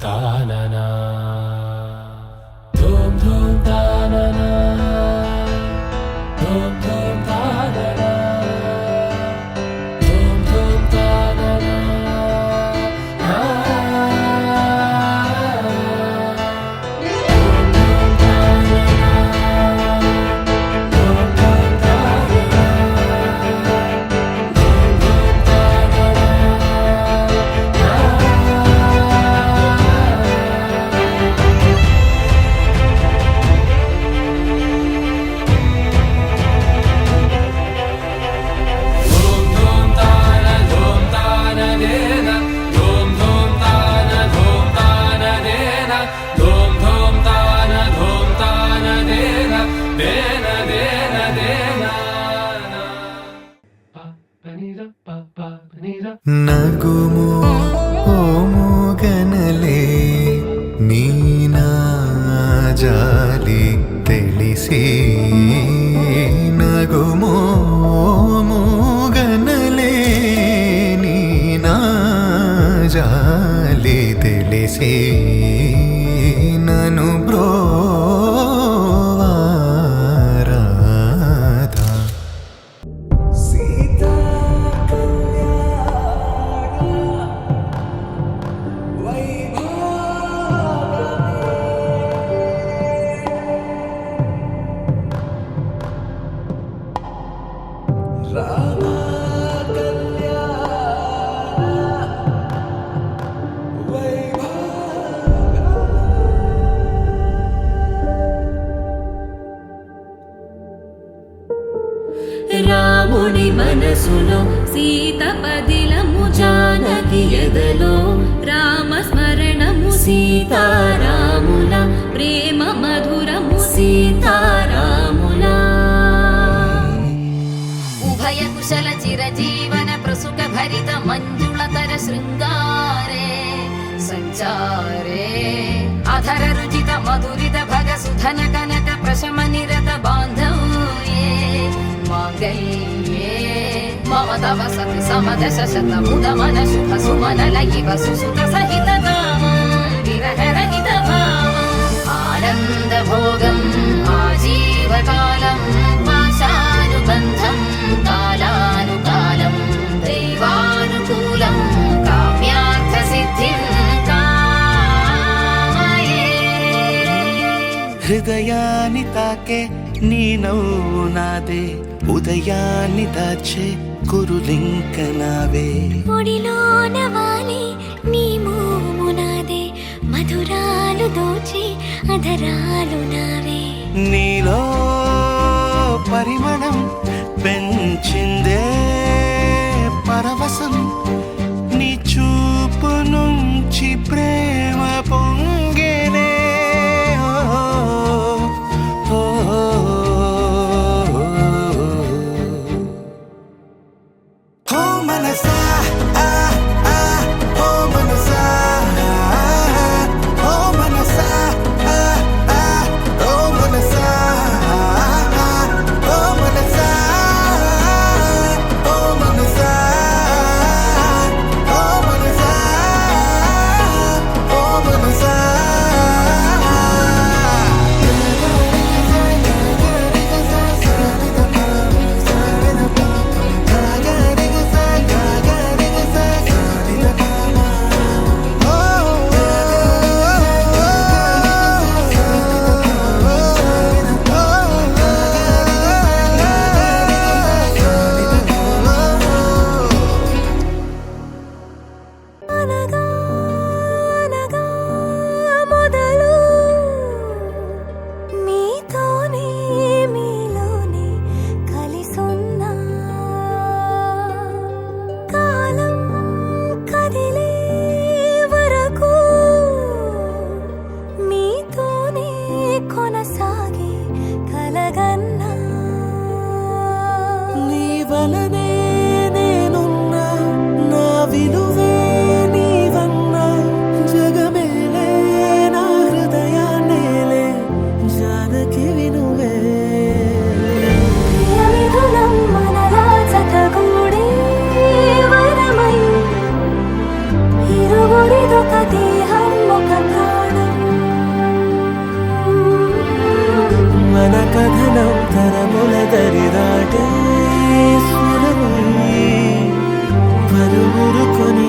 తాననా ధూమ్ ధూమ్ తాననా ధూమ్ ధూమ్ తాననా ధూమ్ ధూమ్ తాననా నగుము ఓముగనలే నీనా జాలి తెలిసి నగుము ఓముగనలే నీనా జాలి తెలిసి నను బ్రోవారాధా రాముని మనసులో సీత పదిలము జానకి ఎదలో రామస్మరణము సీతారాముల ప్రేమ మధురము సీతారాముల ఉభయ కుశల చిరజీవన ప్రసుక భరిత మంజుళతర శృంగారే సంచారే అధర రుచిత మధురిత భగ సుధన కనక ప్రశమ నిరత బాంధవ్యే మాంగళ్యే మమ తవ సతి సమదశ శతముద మన శుభ సుమన లయివ సుసుత సహిత కామం విరహ రహిత భావం ఆనంద భోగం ఆజీవకాలం పాశానుబంధం కాలానుకాలం దైవానుకూలం కామ్యార్థ సిద్ధిం కామయే. హృదయాన్ని తాకే నీ నవ్వు నాదే ఉదయాన్ని దాచే కురులింక నావే ఒడిలోన వాలి నీ మోము నాదే మధురాలు దోచి అధరాలు నావే నీలో పరిమళం పెంచిందే పరవశం నీ చూపు నుంచి ప్రేమ పొంగేనే ఊరుకొని